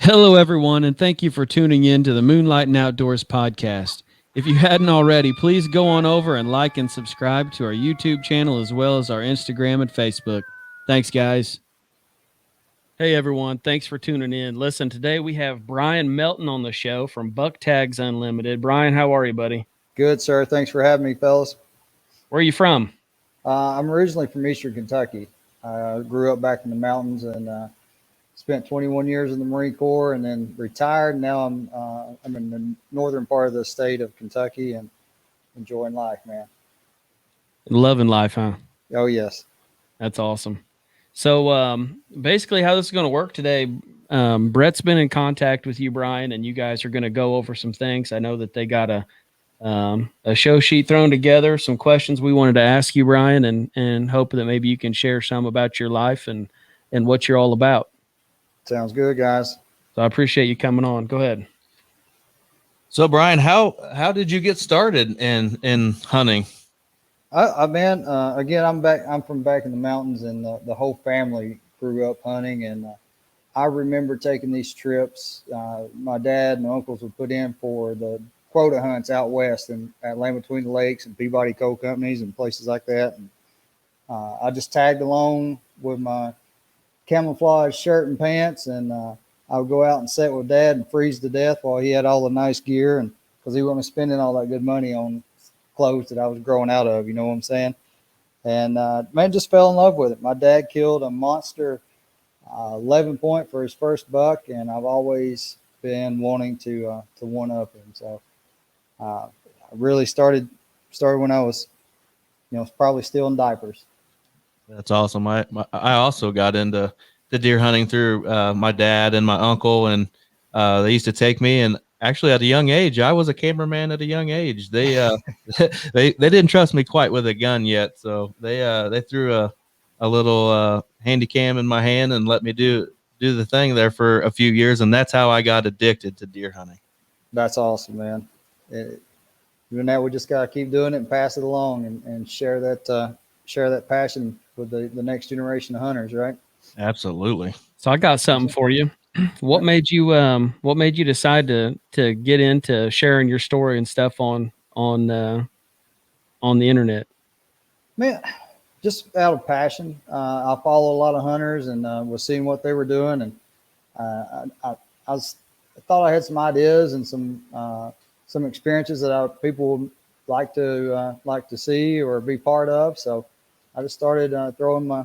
Hello, everyone, and thank you for tuning in to the Moonlight and Outdoors podcast. If you hadn't already, please go on over and like and subscribe to our YouTube channel as well as our Instagram and Facebook. Thanks, guys. Hey, everyone. Thanks for tuning in. Listen, today we have Brian Melton on the show from Buck Tags Unlimited. Brian, how are you, buddy? Good, sir. Thanks for having me, fellas. Where are you from? I'm originally from Eastern Kentucky. I grew up back in the mountains and spent 21 years in the Marine Corps, and then retired. Now I'm in the northern part of the state of Kentucky and enjoying life, man. Loving life, huh? Oh yes. That's awesome. So basically, how this is going to work today, Brett's been in contact with you, Brian, and you guys are going to go over some things. I know that they got a show sheet thrown together, some questions we wanted to ask you, Brian, and hope that maybe you can share some about your life and what you're all about. Sounds good, guys. So I appreciate you coming on. Go ahead. So Brian, how did you get started in hunting? Man, again, I'm from back in the mountains, and the whole family grew up hunting. And I remember taking these trips. My dad and uncles would put in for the quota hunts out west and at Land Between the Lakes and Peabody Coal Companies and places like that. And I just tagged along with my camouflage shirt and pants, and I would go out and sit with Dad and freeze to death while he had all the nice gear, and because he wasn't spending all that good money on clothes that I was growing out of, you know what I'm saying? And man, just fell in love with it. My dad killed a monster 11 point for his first buck, and I've always been wanting to one up him. So I really started when I was, probably still in diapers. That's awesome. I also got into the deer hunting through my dad and my uncle, and they used to take me. And actually, at a young age, I was a cameraman at a young age. They they didn't trust me quite with a gun yet, so they threw a little handy cam in my hand and let me do the thing there for a few years, and that's how I got addicted to deer hunting. That's awesome, man. Even now, we just gotta keep doing it and pass it along and share that passion with the next generation of hunters, right? Absolutely. So I got something for you. What made you decide to get into sharing your story and stuff on the internet? Man, just out of passion. I follow a lot of hunters and was seeing what they were doing, and I thought I had some ideas and some experiences that people would like to see or be part of. So I just started throwing my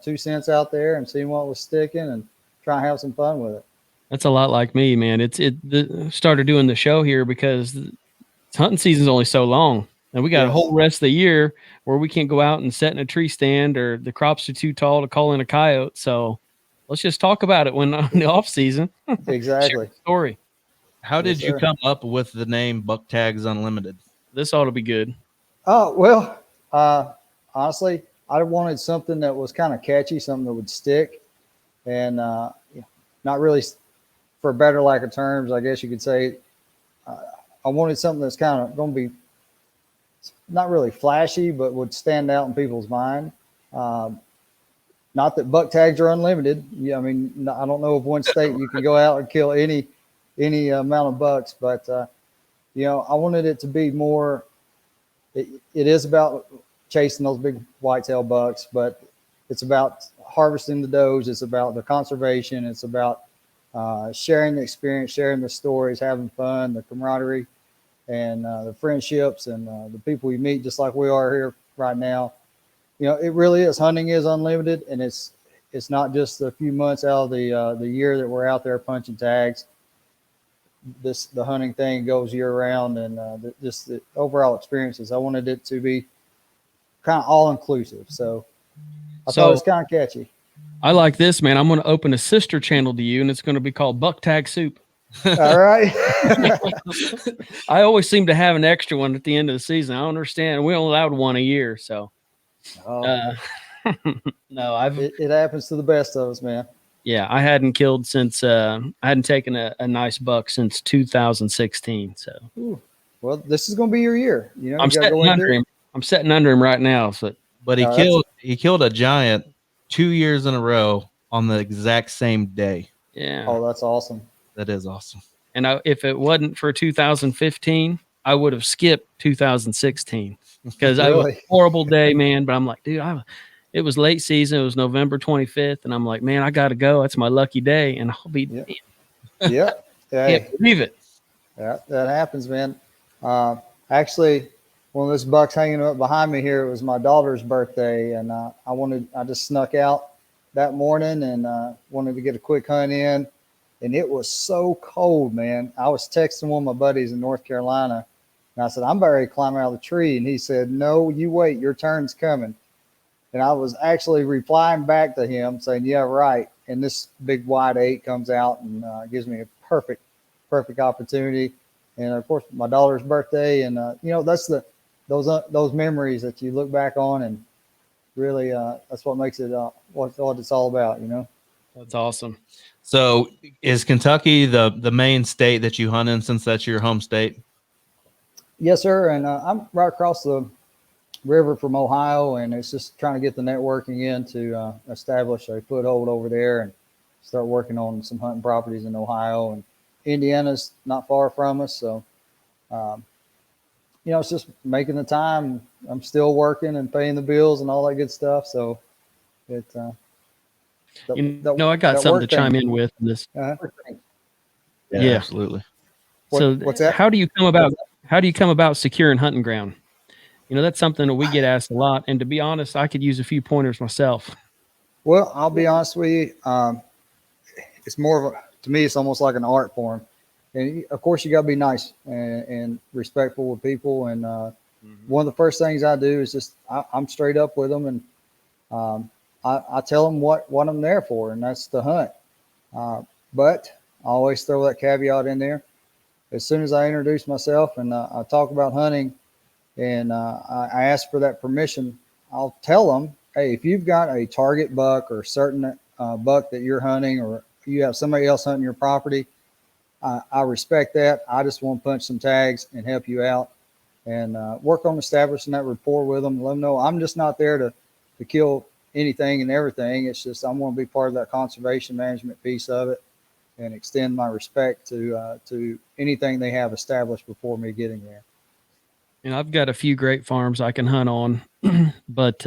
2 cents out there and seeing what was sticking and try and have some fun with it. That's a lot like me, man. Started doing the show here because hunting season's only so long, and we got a whole rest of the year where we can't go out and sit in a tree stand, or the crops are too tall to call in a coyote. So let's just talk about it when on the off season. Exactly. Story. How did you come up with the name Buck Tags Unlimited? This ought to be good. Oh, well, honestly, I wanted something that was kind of catchy, something that would stick, and not really, for better lack of terms, I guess you could say. I wanted something that's kind of going to be not really flashy, but would stand out in people's mind. Not that buck tags are unlimited. Yeah, I mean, I don't know of one state you can go out and kill any amount of bucks, but I wanted it to be more. It is about chasing those big whitetail bucks, but it's about harvesting the does. It's about the conservation. It's about sharing the experience, sharing the stories, having fun, the camaraderie, and the friendships, and the people we meet, just like we are here right now. It really is. Hunting is unlimited, and it's not just a few months out of the year that we're out there punching tags. The hunting thing goes year round, and just the overall experiences. I wanted it to be kind of all inclusive, so I thought it was kind of catchy. I like this, man. I'm going to open a sister channel to you, and it's going to be called Buck Tag Soup. All right. I always seem to have an extra one at the end of the season. I don't understand. We only allowed one a year, so. No, it happens to the best of us, man. Yeah, I hadn't killed since I hadn't taken a nice buck since 2016. So. Ooh. Well, this is going to be your year. I'm sitting under him. I'm sitting under him right now. So. But he killed a giant 2 years in a row on the exact same day. Yeah. Oh, that's awesome. That is awesome. And if it wasn't for 2015, I would have skipped 2016 because I was a Really? horrible day, man. But I'm like, dude, it was late season. It was November 25th. And I'm like, man, I got to go. That's my lucky day. And I'll be, Yep. damn, Yep. can't Hey, believe it. that happens, man. Actually, one of those bucks hanging up behind me here, it was my daughter's birthday, and I just snuck out that morning and wanted to get a quick hunt in, and it was so cold, man. I was texting one of my buddies in North Carolina, and I said, I'm about ready to climb out of the tree, and he said, no, you wait, your turn's coming. And I was actually replying back to him saying, yeah, right. And this big wide 8 comes out and gives me a perfect opportunity. And of course, my daughter's birthday, and that's those memories that you look back on, and really that's what makes it what it's all about. That's awesome. So is Kentucky the main state that you hunt in, since that's your home state? Yes, sir. And I'm right across the river from Ohio, and it's just trying to get the networking in to establish a foothold over there and start working on some hunting properties in Ohio, and Indiana's not far from us. So, it's just making the time. I'm still working and paying the bills and all that good stuff. So it, I got something to chime in with this. Uh-huh. Yeah. Absolutely. So what's that? How do you come about securing hunting ground? That's something that we get asked a lot. And to be honest, I could use a few pointers myself. Well, I'll be honest with you. It's more of to me, it's almost like an art form. And of course, you got to be nice and respectful with people. And one of the first things I do is just I'm straight up with them, and I tell them what I'm there for, and that's to hunt. But I always throw that caveat in there. As soon as I introduce myself and I talk about hunting, and I ask for that permission, I'll tell them, hey, if you've got a target buck or a certain buck that you're hunting, or you have somebody else hunting your property, I respect that. I just want to punch some tags and help you out, and work on establishing that rapport with them. Let them know I'm just not there to kill anything and everything. It's just I want to be part of that conservation management piece of it, and extend my respect to anything they have established before me getting there. And I've got a few great farms I can hunt on, but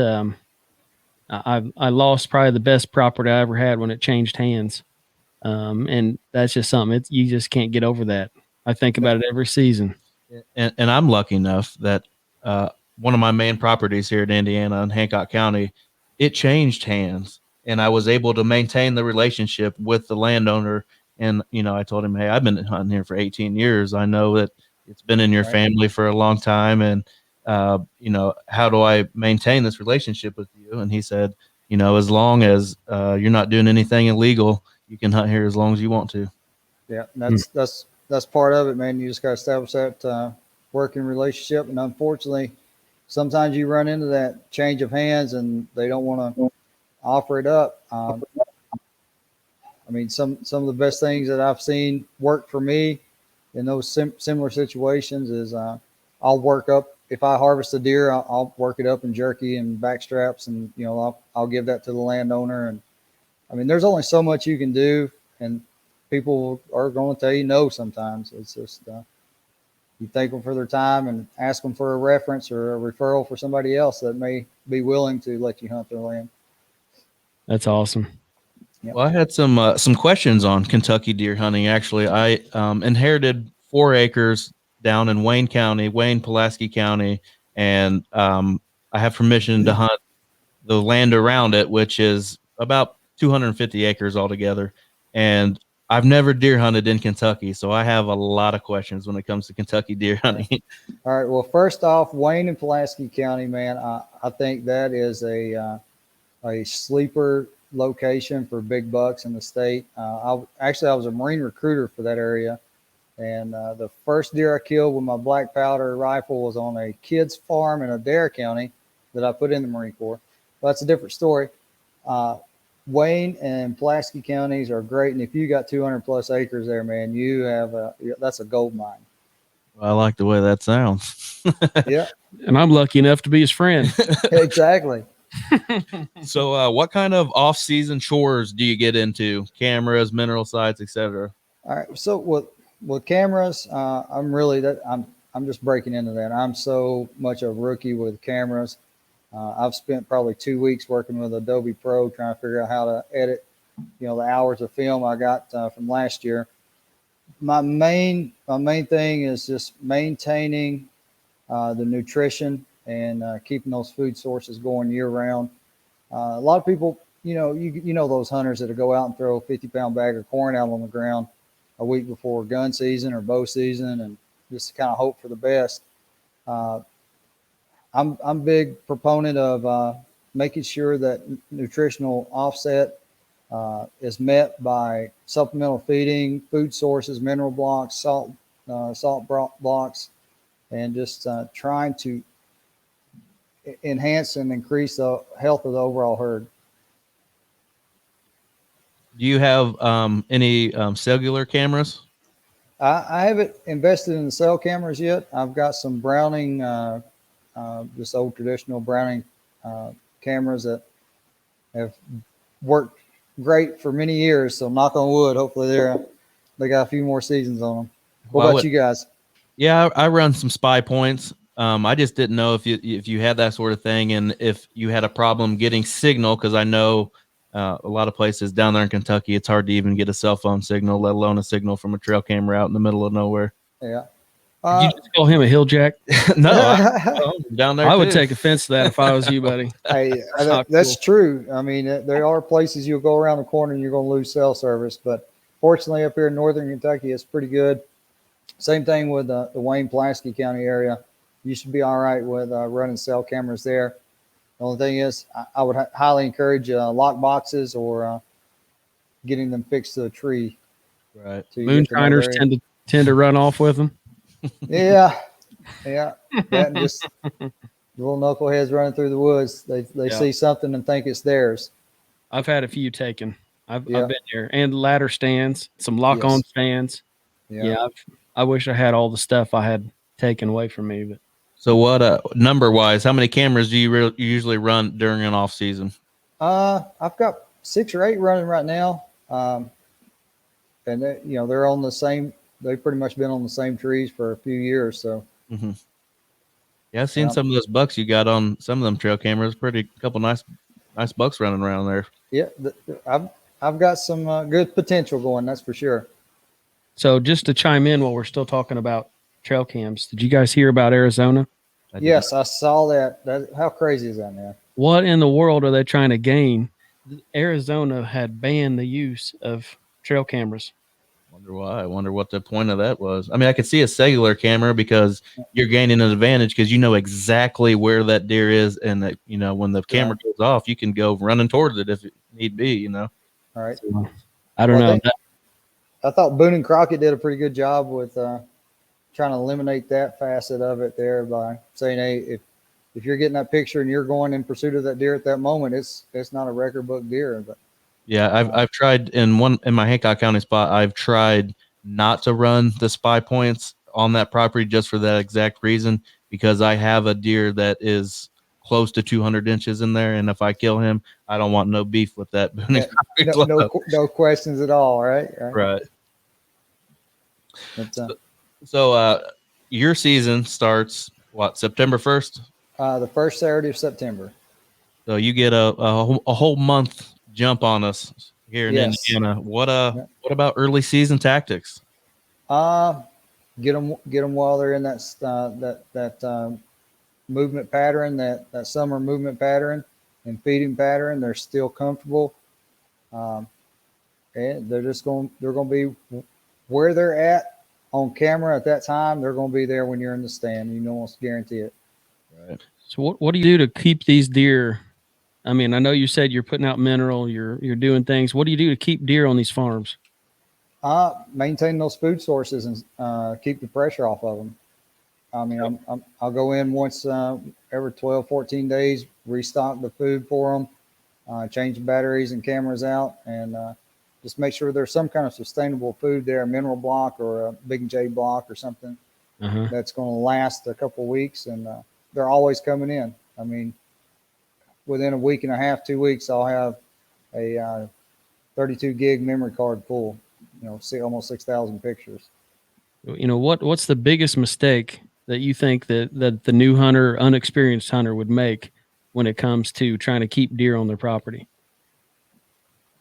I lost probably the best property I ever had when it changed hands. And that's just something you just can't get over that. I think about it every season. And I'm lucky enough that one of my main properties here in Indiana in Hancock County, it changed hands, and I was able to maintain the relationship with the landowner. And, I told him, hey, I've been hunting here for 18 years. I know that it's been in your family for a long time. And, how do I maintain this relationship with you? And he said, as long as you're not doing anything illegal, you can hunt here as long as you want to. Yeah, that's part of it, man. You just got to establish that working relationship. And unfortunately, sometimes you run into that change of hands and they don't want to offer it up. Some of the best things that I've seen work for me in those similar situations is I'll work up. If I harvest a deer, I'll work it up in jerky and back straps, and I'll give that to the landowner. And there's only so much you can do, and people are going to tell you no sometimes. It's just you thank them for their time and ask them for a reference or a referral for somebody else that may be willing to let you hunt their land. That's awesome. Yep. Well, I had some questions on Kentucky deer hunting. Actually, I inherited 4 acres down in Wayne County, Pulaski County, and I have permission to hunt the land around it, which is about 250 acres altogether. And I've never deer hunted in Kentucky, so I have a lot of questions when it comes to Kentucky deer hunting. All right. Well, first off, Wayne and Pulaski County, man, I think that is a sleeper location for big bucks in the state. I was a Marine recruiter for that area. And the first deer I killed with my black powder rifle was on a kid's farm in Adair County that I put in the Marine Corps. But that's a different story. Wayne and Pulaski counties are great. And if you got 200 plus acres there, man, that's a gold mine. Well, I like the way that sounds. Yeah. And I'm lucky enough to be his friend. Exactly. So, what kind of off-season chores do you get into? Cameras, mineral sites, etc. All right. So with cameras, I'm just breaking into that. I'm so much a rookie with cameras. I've spent probably 2 weeks working with Adobe Pro trying to figure out how to edit, the hours of film I got from last year. My main thing is just maintaining the nutrition and keeping those food sources going year round. A lot of people, you know those hunters that go out and throw a 50-pound bag of corn out on the ground a week before gun season or bow season, and just kind of hope for the best. Uh, I'm big proponent of making sure that nutritional offset is met by supplemental feeding, food sources, mineral blocks, salt blocks, and just trying to enhance and increase the health of the overall herd. Do you have any cellular cameras? I haven't invested in the cell cameras yet. I've got some Browning, just old traditional Browning cameras that have worked great for many years. So knock on wood, hopefully they got a few more seasons on them. What about you guys? Yeah, I run some spy points. I just didn't know if you had that sort of thing and if you had a problem getting signal, because I know a lot of places down there in Kentucky, it's hard to even get a cell phone signal, let alone a signal from a trail camera out in the middle of nowhere. Yeah. Did you just call him a hill jack? No, I'm down there. I would too. take offense to that if I was you, buddy. Hey, not that's cool. true. I mean, there are places you'll go around the corner and you're going to lose cell service, but fortunately up here in northern Kentucky, it's pretty good. Same thing with the Wayne Pulaski County area. You should be all right with running cell cameras there. The only thing is, I would highly encourage lock boxes or getting them fixed to a tree. Right. So you get to know Moonshiners their area. tend to run off with them. Yeah, that and just little knuckleheads running through the woods. They Yeah. see something and think it's theirs. I've had a few taken. I've Yeah. been there, and ladder stands, some lock-on Yes. stands. Yeah. Yeah, I wish I had all the stuff I had taken away from me, but So, what number wise, how many cameras do you usually run during an off season? I've got 6 or 8 running right now, and they're on the same. They've pretty much been on the same trees for a few years. So Mm-hmm. Yeah, I've seen Yeah. some of those bucks you got on some of them trail cameras. Couple nice bucks running around there. yeah, I've got some good potential going. That's for sure. so just to chime in while we're still talking about trail cams, did you guys hear about Arizona? I did Yes, I saw that. How crazy is that, man? What in the world are they trying to gain? Arizona had banned the use of trail cameras. Wonder why. I wonder what the point of that was. I mean, I could see a cellular camera because you're gaining an advantage because you know exactly where that deer is, and that when the camera goes off, you can go running towards it if it need be. All right. So, I don't Well, know. I thought Boone and Crockett did a pretty good job with trying to eliminate that facet of it there by saying, hey, if you're getting that picture and you're going in pursuit of that deer at that moment, it's not a record book deer. But Yeah, I've tried in my Hancock County spot. I've tried not to run the spy points on that property just for that exact reason, because I have a deer that is close to 200 inches in there, and if I kill him, I don't want no beef with that. no questions at all, right? Right. But, So your season starts what, September 1st? the first Saturday of September. So you get a whole month jump on us here in Yes. Indiana. What about early season tactics? Get them while they're in that movement pattern, that summer movement pattern and feeding pattern. They're still comfortable, and they're going to be where they're at on camera at that time. They're going to be there when you're in the stand. You almost guarantee it. Right. So what do you do to keep these deer? I mean, I know you said you're putting out mineral, you're doing things. What do you do to keep deer on these farms? Maintain those food sources and keep the pressure off of them. I mean, I'll go in once every 12, 14 days, restock the food for them, change the batteries and cameras out, and just make sure there's some kind of sustainable food there, a mineral block or a Big J block or something that's going to last a couple of weeks. And they're always coming in. I mean, within a week and a half, 2 weeks, I'll have a 32 gig memory card full. Almost 6,000 pictures. What's the biggest mistake that you think that the new hunter, unexperienced hunter, would make when it comes to trying to keep deer on their property?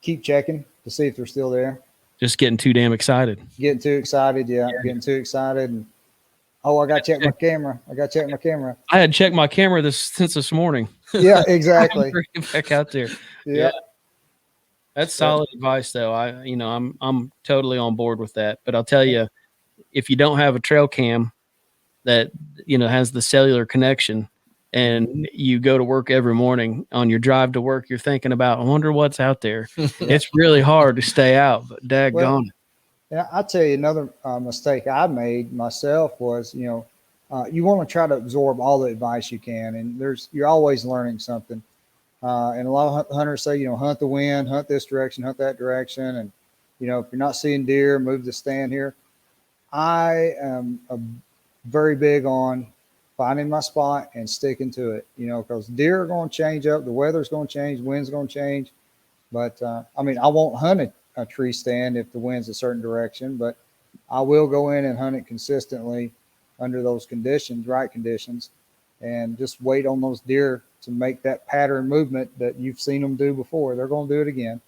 Keep checking to see if they're still there. Just getting too damn excited. Getting too excited, getting too excited, and I got to check my camera. I had checked my camera since this morning. Yeah, exactly. Bring it back out there. Yeah. That's solid advice, though. I'm totally on board with that. But I'll tell you, if you don't have a trail cam that has the cellular connection, and you go to work every morning, on your drive to work, you're thinking about, I wonder what's out there. It's really hard to stay out, but daggone it. Yeah, I'll tell you another mistake I made myself was, you want to try to absorb all the advice you can, and you're always learning something. And a lot of hunters say, hunt the wind, hunt this direction, hunt that direction, and if you're not seeing deer, move the stand here. I am very big on finding my spot and sticking to it, because deer are going to change up, the weather's going to change, wind's going to change. But I won't hunt a tree stand if the wind's a certain direction, but I will go in and hunt it consistently under those conditions, right conditions, and just wait on those deer to make that pattern movement that you've seen them do before. They're going to do it again.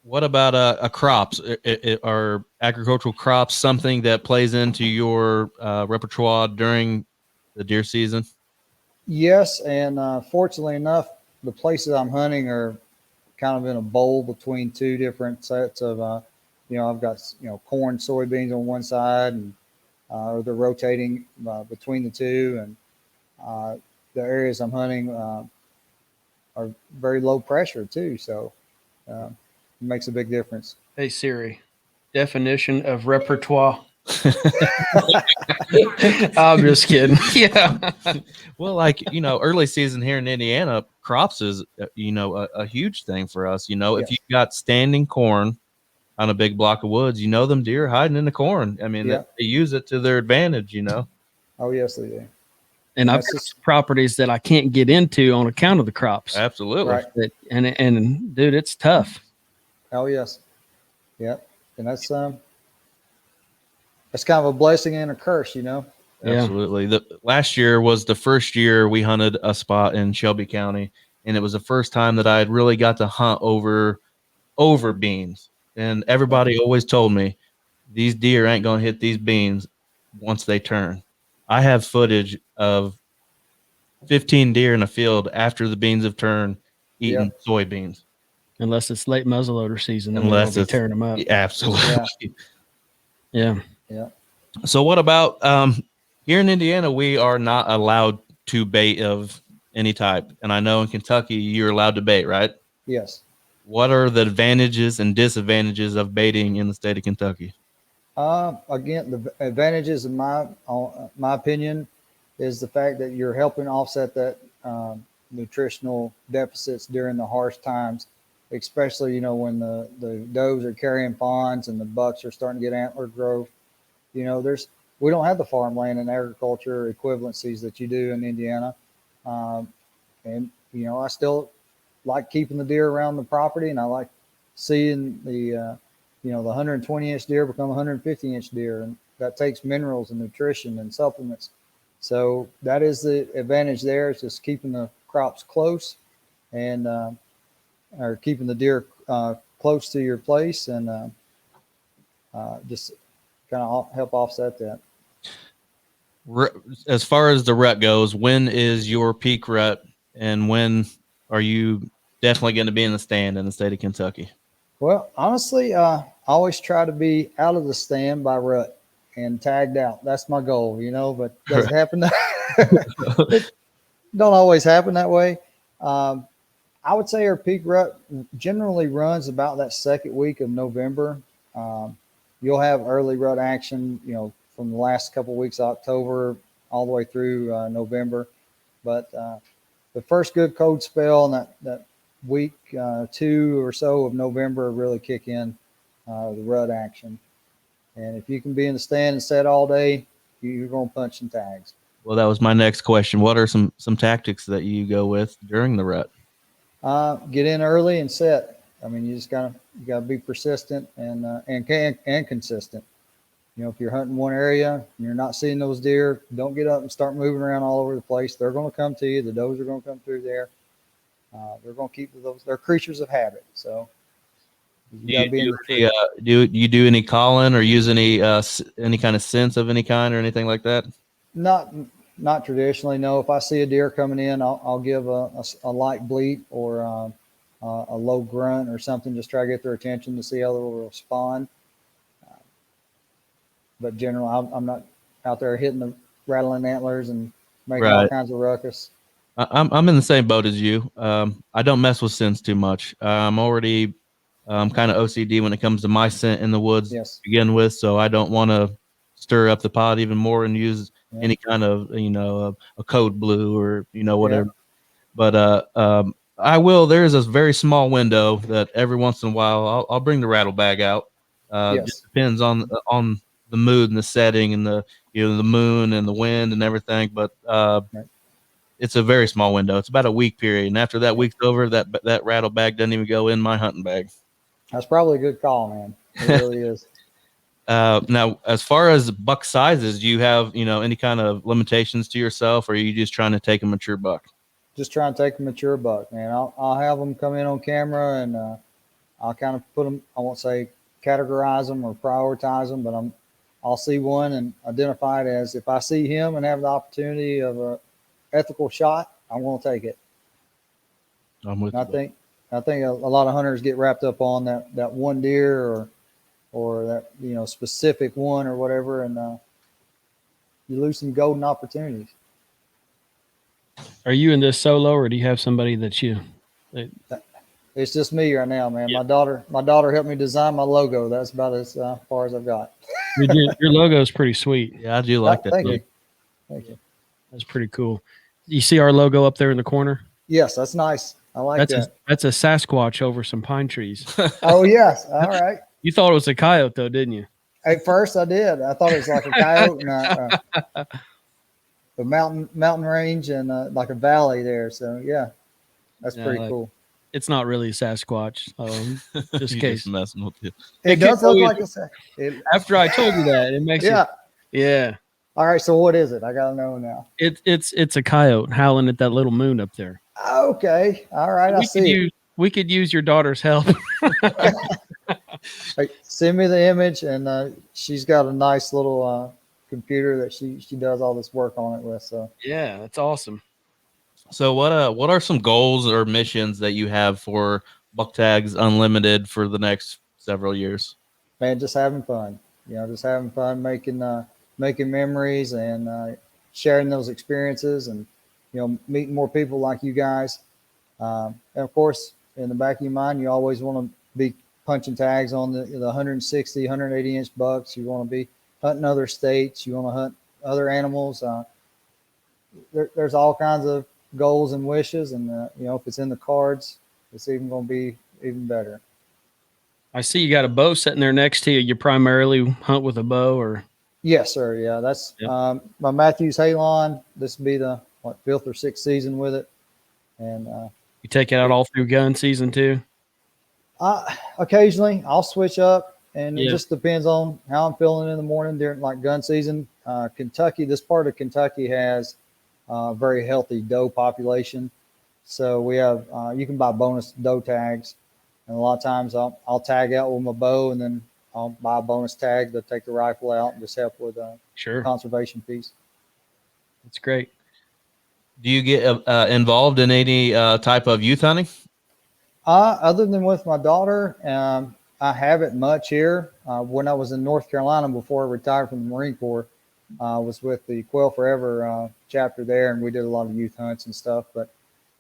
What about crops? Are agricultural crops something that plays into your repertoire during the deer season? Yes, and fortunately enough, the places I'm hunting are kind of in a bowl between two different sets of, I've got, corn, soybeans on one side, and or they're rotating between the two. And the areas I'm hunting are very low pressure too. So it makes a big difference. Hey, Siri, definition of repertoire. I'm just kidding. Yeah. Well, early season here in Indiana, crops is, a huge thing for us. If you've got standing corn on a big block of woods, them deer hiding in the corn. They use it to their advantage, Oh, yes, they do. And I've got properties that I can't get into on account of the crops. Absolutely. Right. And dude, it's tough. Oh, yes. Yep. And that's kind of a blessing and a curse, Absolutely. Last year was the first year we hunted a spot in Shelby County, and it was the first time that I had really got to hunt over beans. And everybody always told me, these deer ain't going to hit these beans once they turn. I have footage of 15 deer in a field after the beans have turned eating soybeans. Unless it's late muzzleloader season, then we'll be tearing them up. Absolutely. Yeah. So what about here in Indiana? We are not allowed to bait of any type, and I know in Kentucky you're allowed to bait, right? Yes. What are the advantages and disadvantages of baiting in the state of Kentucky? Again, the advantages, in my opinion, is the fact that you're helping offset that nutritional deficits during the harsh times, especially when the does are carrying fawns and the bucks are starting to get antler growth. We don't have the farmland and agriculture equivalencies that you do in Indiana, and I still like keeping the deer around the property, and I like seeing the 120-inch deer become 150-inch deer, and that takes minerals and nutrition and supplements. So that is the advantage there. It's just keeping the crops close, and or keeping the deer close to your place, and just kind of help offset that. As far as the rut goes, when is your peak rut, and when are you definitely going to be in the stand in the state of Kentucky? Well, honestly, I always try to be out of the stand by rut and tagged out. That's my goal, but does it happen? It don't always happen that way. I would say our peak rut generally runs about that second week of November. You'll have early rut action, from the last couple of weeks of October all the way through November. But the first good cold spell and that week 2 or so of November really kick in the rut action. And if you can be in the stand and set all day, you're going to punch some tags. Well, that was my next question. What are some tactics that you go with during the rut? Get in early and set. I mean, you gotta be persistent and consistent. If you're hunting one area and you're not seeing those deer, don't get up and start moving around all over the place. They're going to come to you. The does are going to come through there. They're going to keep those. They're creatures of habit. So you got to be in the tree. Do you do any calling or use any kind of sense of any kind or anything like that? Not traditionally. No. If I see a deer coming in, I'll give a light bleat or a low grunt or something. Just try to get their attention to see how they'll respond. But generally, I'm not out there hitting the rattling antlers and making all kinds of ruckus. I'm in the same boat as you. I don't mess with scents too much. I'm already kind of OCD when it comes to my scent in the woods to begin with, so I don't want to stir up the pot even more and use any kind of a code blue or whatever. But I will. There is a very small window that every once in a while I'll bring the rattle bag out. Just depends on the mood and the setting and the moon and the wind and everything, but it's a very small window. It's about a week period, and after that week's over, that rattle bag doesn't even go in my hunting bag. That's probably a good call, man. It really is. Now, as far as buck sizes, do you have any kind of limitations to yourself, or are you just trying to take a mature buck? Just trying to take a mature buck, man. I'll have them come in on camera, and I'll kind of put them. I won't say categorize them or prioritize them, but I'll see one and identify it as, if I see him and have the opportunity of a ethical shot, I'm going to take it. I'm with you. I think a lot of hunters get wrapped up on that one deer or that specific one or whatever, and you lose some golden opportunities. Are you in this solo, or do you have somebody that you? It's just me right now, man. Yeah. My daughter helped me design my logo. That's about as far as I've got. Your logo is pretty sweet. Yeah, I do like that. Thank you. That's pretty cool. You see our logo up there in the corner? Yes, that's nice. I like that. That's a Sasquatch over some pine trees. Oh, yes. All right. You thought it was a coyote, though, didn't you? At first, I did. I thought it was like a coyote and the mountain range and like a valley there. So, yeah, that's pretty cool. It's not really a Sasquatch. Just in case. Just messing with you. It does look like a Sasquatch. After I told you that, it makes you. Yeah. All right. So what is it? I got to know now. It's a coyote howling at that little moon up there. Okay. All right. We could use your daughter's help. Hey, send me the image, and she's got a nice little computer that she does all this work on it with. So yeah, that's awesome. So what are some goals or missions that you have for Buck Tags Unlimited for the next several years? Man, just having fun. Just having fun, making memories and sharing those experiences, and meeting more people like you guys. And of course, in the back of your mind, you always want to be punching tags on the 160, 180 inch bucks. You want to be hunting other states. You want to hunt other animals. There's all kinds of goals and wishes, and if it's in the cards, it's even going to be even better. I see you got a bow sitting there next to you. You primarily hunt with a bow, or? Yes, sir. Yeah, that's my Matthews Halon. This will be the 5th or 6th season with it, and you take it out all through gun season too. Occasionally, I'll switch up, and it just depends on how I'm feeling in the morning during like gun season. Kentucky, this part of Kentucky has a very healthy doe population, so we have you can buy bonus doe tags, and a lot of times I'll tag out with my bow, and then I'll buy a bonus tag to take the rifle out and just help with conservation piece. That's great. Do you get involved in any type of youth hunting? Other than with my daughter, I haven't much here. When I was in North Carolina before I retired from the Marine Corps, I was with the Quail Forever chapter there, and we did a lot of youth hunts and stuff. But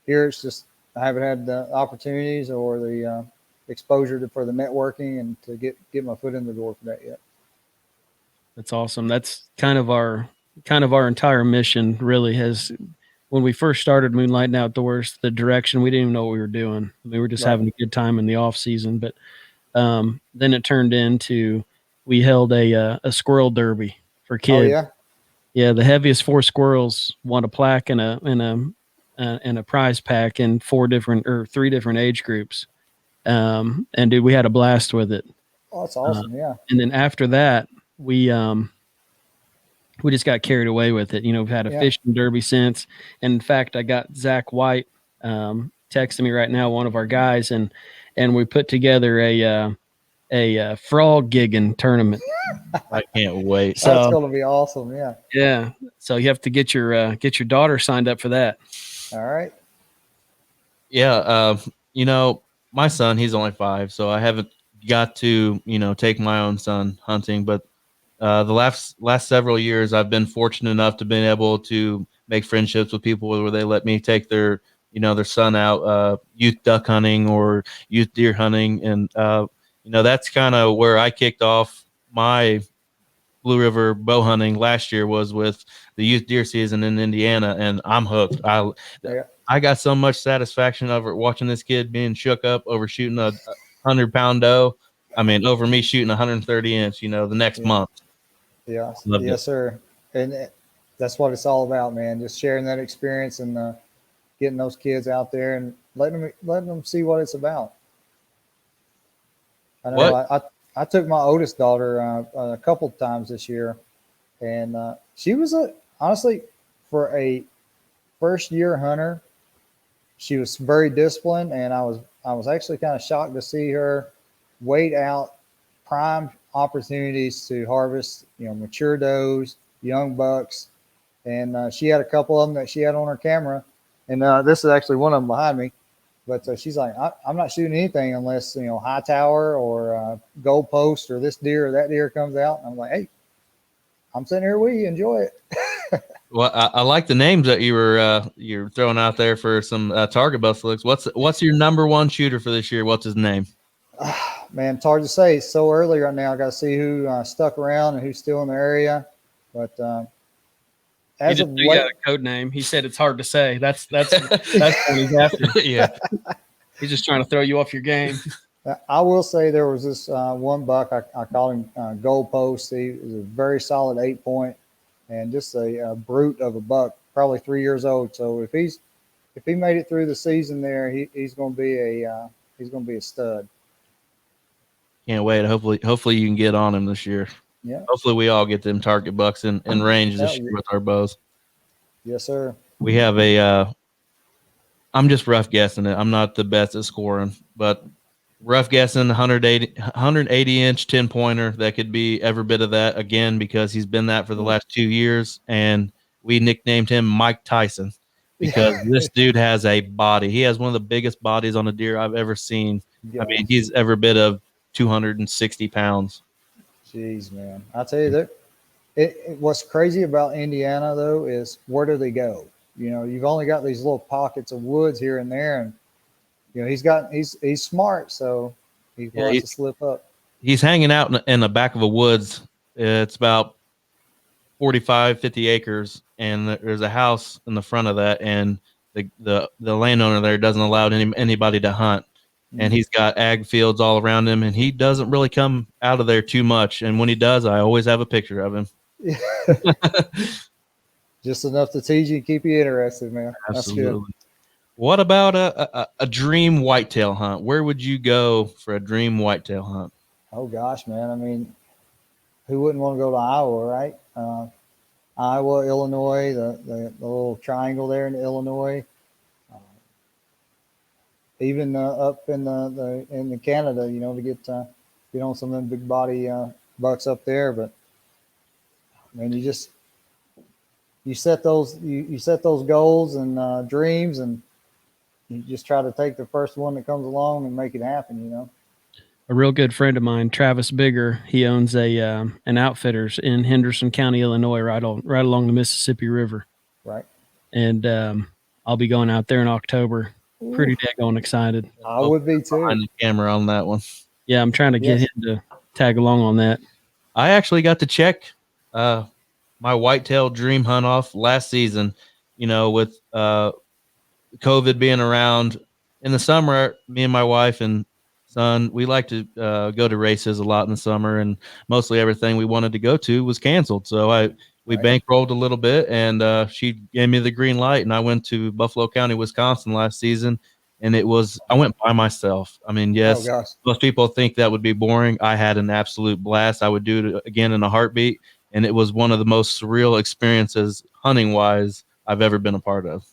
here it's just I haven't had the opportunities or the exposure for the networking and to get my foot in the door for that yet. That's awesome. That's kind of our entire mission really has. When we first started Moonlighting Outdoors, the direction, we didn't even know what we were doing. We were just having a good time in the off season, but then it turned into, we held a squirrel derby for kids. Oh, yeah. Yeah, the heaviest 4 squirrels won a plaque and a prize pack in 3 different age groups. And dude, we had a blast with it. Oh, that's Uh, awesome. Yeah. and then after that, we just got carried away with it. We've had a Yeah. fishing derby since. And in fact, I got Zach White texting me right now, one of our guys, and we put together a frog gigging tournament. I can't wait. So- That's going to be awesome. Yeah. Yeah, so you have to get your daughter signed up for that. All right. Yeah, my son, he's only 5, so I haven't got to, take my own son hunting. But the last several years, I've been fortunate enough to been able to make friendships with people where they let me take their son out youth duck hunting or youth deer hunting, and that's kind of where I kicked off my Blue River bow hunting last year, was with the youth deer season in Indiana, and I'm hooked. I got so much satisfaction over watching this kid being shook up over shooting a 100-pound doe. I mean, over me shooting 130-inch, the next month. Yeah. Loved Yes, sir. And that's what it's all about, man. Just sharing that experience and getting those kids out there and letting them see what it's about. I know I took my oldest daughter a couple of times this year, and she was honestly, for a first year hunter, she was very disciplined, and I was actually kind of shocked to see her wait out prime opportunities to harvest, mature does, young bucks, and she had a couple of them that she had on her camera, and this is actually one of them behind me. But she's like, I'm not shooting anything unless, high tower or gold post or this deer or that deer comes out. And I'm like, hey, I'm sitting here with you. Enjoy it. Well, I like the names that you're throwing out there for some target buffaloes. What's your number one shooter for this year? What's his name? Man, it's hard to say. It's so early right now. I got to see who stuck around and who's still in the area. But as of He got a code name. He said it's hard to say. That's what he's after. Yeah, He's just trying to throw you off your game. I will say there was this one buck. I called him Gold Post. He was a very solid 8-point and just a brute of a buck, probably 3 years old. So if he made it through the season there, he's going to be a stud. can't wait. Hopefully you can get on him this year. Yeah. Hopefully we all get them target bucks in range this year with our bows. Yes, sir. We have I'm just rough guessing it. I'm not the best at scoring, but rough guessing 180 inch 10-pointer that could be every bit of that again, because he's been that for the last 2 years, and we nicknamed him Mike Tyson because this dude has a body. He has one of the biggest bodies on a deer I've ever seen. Yeah. I mean, he's every bit of 260 pounds. Jeez, man. I'll tell you that what's crazy about Indiana though is where do they go? You've only got these little pockets of woods here and there, and he's smart, so he wants to slip up. He's hanging out in the back of a woods. It's about 45, 50 acres, and there's a house in the front of that, and the landowner there doesn't allow anybody to hunt. And he's got ag fields all around him, and he doesn't really come out of there too much. And when he does, I always have a picture of him. Just enough to tease you and keep you interested, man. Absolutely. That's good. What about a dream whitetail hunt? Where would you go for a dream whitetail hunt? Oh gosh, man. I mean, who wouldn't want to go to Iowa, right? Iowa, Illinois, the little triangle there in Illinois. Even up in the Canada, to get on some of them big body bucks up there. But man, you set those goals and dreams, and you just try to take the first one that comes along and make it happen. A real good friend of mine, Travis Bigger, he owns an outfitters in Henderson County, Illinois, right along the Mississippi River. Right. And I'll be going out there in October. Pretty daggone excited. I would be too. Behind the camera on that one. Yeah, I'm trying to get him to tag along on that. I actually got to check my whitetail dream hunt off last season. With COVID being around in the summer, me and my wife and son, we like to go to races a lot in the summer, and mostly everything we wanted to go to was canceled. So we Right. bankrolled a little bit, and she gave me the green light, and I went to Buffalo County, Wisconsin last season, and I went by myself. I mean, Oh yes, gosh. most people think that would be boring. I had an absolute blast. I would do it again in a heartbeat, and it was one of the most surreal experiences hunting wise I've ever been a part of.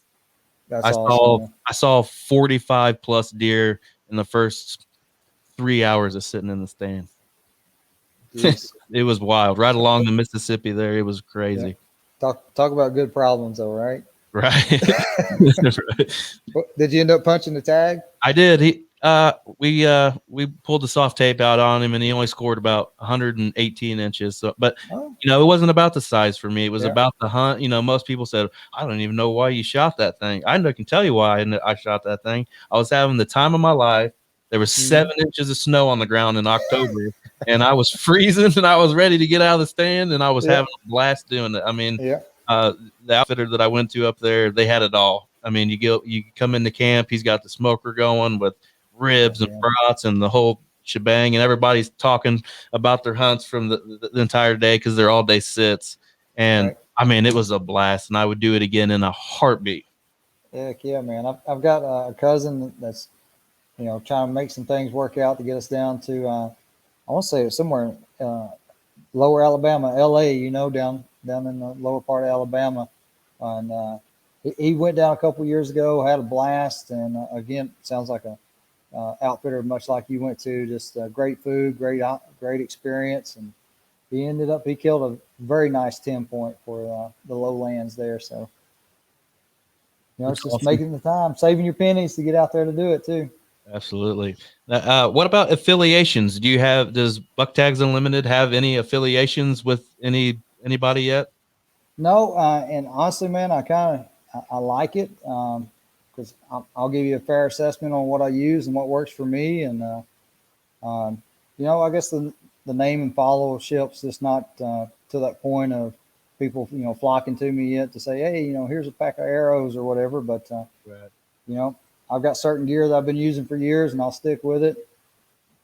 That's awesome. Man. I saw 45 plus deer in the first 3 hours of sitting in the stand. Jeez. It was wild. Right along the Mississippi there. It was Yeah. crazy. Talk about good problems though, right? Right. Did you end up punching the tag? I did. We pulled the soft tape out on him, and he only scored about 118 inches. So, but Oh, it wasn't about the size for me. It was yeah. about the hunt. Most people said, "I don't even know why you shot that thing." I can tell you why I shot that thing. I was having the time of my life. There was 7 inches of snow on the ground in October, and I was freezing, and I was ready to get out of the stand, and I was having a blast doing it. I mean, Yeah. the outfitter that I went to up there, they had it all. I mean, you come into camp, he's got the smoker going with ribs and brats and the whole shebang, and everybody's talking about their hunts from the entire day because they're all day sits. And Right. I mean, it was a blast, and I would do it again in a heartbeat. Heck yeah, man. I've got a cousin that's, trying to make some things work out to get us down to, I want to say it's somewhere lower Alabama, LA, down in the lower part of Alabama. And he went down a couple years ago, had a blast. And again, sounds like a outfitter much like you went to, just great food, great experience. And he killed a very nice 10 point for the lowlands there. So, it's just awesome. making the time, saving your pennies to get out there to do it too. Absolutely. What about affiliations? Does Buck Tags Unlimited have any affiliations with anybody yet? No, and honestly, man, I like it because I'll give you a fair assessment on what I use and what works for me. And I guess the name and followership's just not to that point of people flocking to me yet to say, hey, here's a pack of arrows or whatever. But Right. I've got certain gear that I've been using for years, and I'll stick with it.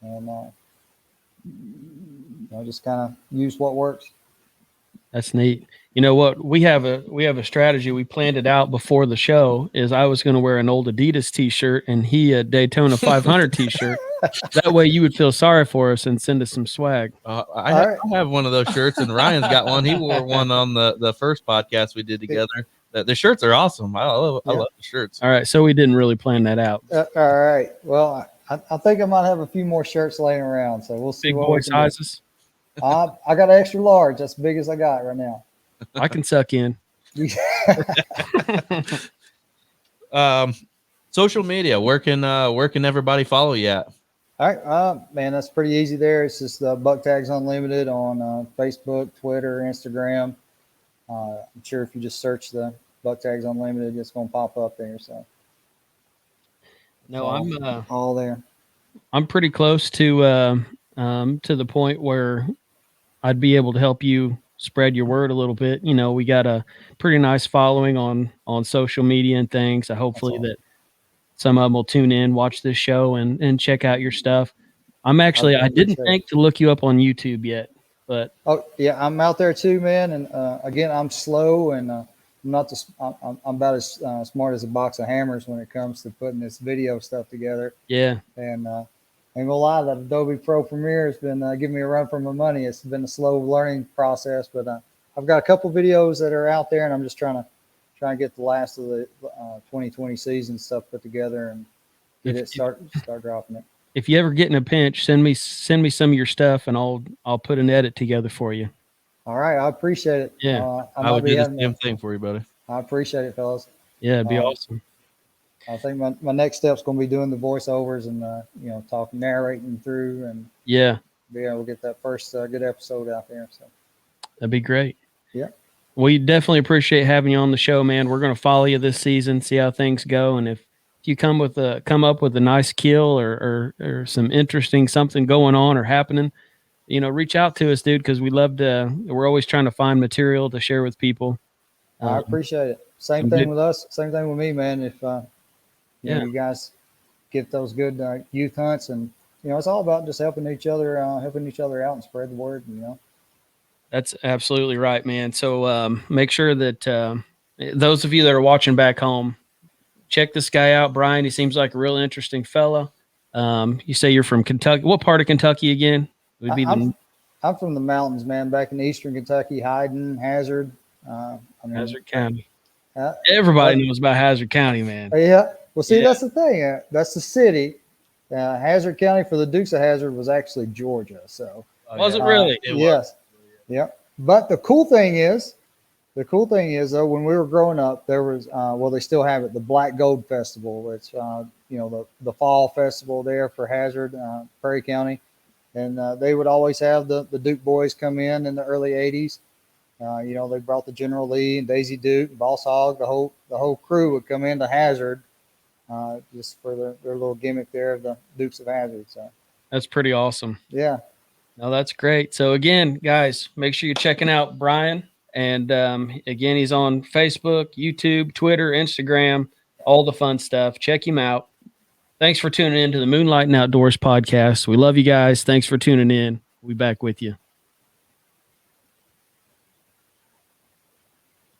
And just kind of use what works. That's neat. You know what? We have a strategy. We planned it out before the show. Is I was going to wear an old Adidas T-shirt and he a Daytona 500 T-shirt. That way you would feel sorry for us and send us some swag. I have one of those shirts, and Ryan's got one. He wore one on the first podcast we did together. The shirts are awesome. I love the shirts. All right, so we didn't really plan that out. All right. Well, I think I might have a few more shirts laying around, so we'll see. Big boy sizes. I got an extra large. That's as big as I got right now. I can suck in. Social media. Where can everybody follow you at? All right, man, that's pretty easy there. It's just Buck Tags Unlimited on Facebook, Twitter, Instagram. I'm sure if you just search the Buck Tags Unlimited, it's going to pop up there. So, no, I'm all there. I'm pretty close to the point where I'd be able to help you spread your word a little bit. We got a pretty nice following on social media and things. So hopefully that some of them will tune in, watch this show, and check out your stuff. I didn't think to look you up on YouTube yet, but yeah, I'm out there too, man. And again, I'm slow, and I'm about as smart as a box of hammers when it comes to putting this video stuff together. Yeah, and ain't gonna lie, that Adobe Pro Premiere has been giving me a run for my money. It's been a slow learning process, but I've got a couple videos that are out there, and I'm just trying to get the last of the 2020 season stuff put together and start dropping it. If you ever get in a pinch, send me some of your stuff, and I'll put an edit together for you. All right, I appreciate it. Yeah, I would do the same thing for you, buddy. I appreciate it, fellas. Yeah, it'd be awesome. I think my next step's going to be doing the voiceovers and narrating through, and be able to get that first good episode out there. So that'd be great. Yeah. We definitely appreciate having you on the show, man. We're going to follow you this season, see how things go. And if you come up with a nice kill or some interesting something going on or happening, reach out to us, dude, because we're always trying to find material to share with people. I appreciate it. Same thing with us. Same thing with me, man. If, you guys get those good youth hunts, and, it's all about just helping each other out and spread the word, That's absolutely right, man. So make sure that those of you that are watching back home, check this guy out, Brian. He seems like a real interesting fella. You say you're from Kentucky. What part of Kentucky again? It would be I'm from the mountains, man. Back in eastern Kentucky, Hyden, Hazard. Hazard County. Uh, Everybody knows about Hazard County, man. Yeah. Well, see, Yeah. that's the thing. That's the city. Hazard County for the Dukes of Hazard was actually Georgia. So Was it really? It was. yes. Yeah. But the cool thing is though, when we were growing up, there was well, they still have it, the Black Gold Festival. It's the fall festival there for Hazard, Prairie County, and they would always have the Duke boys come in the early '80s. They brought the General Lee and Daisy Duke, and Boss Hogg, the whole crew would come into Hazard, just for their little gimmick there of the Dukes of Hazard. So That's pretty awesome. yeah, No, that's great. So again, guys, make sure you're checking out Brian. And again, he's on Facebook, YouTube, Twitter, Instagram, all the fun stuff. Check him out. Thanks for tuning in to the Moonlight and Outdoors podcast. We love you guys. Thanks for tuning in. We'll be back with you.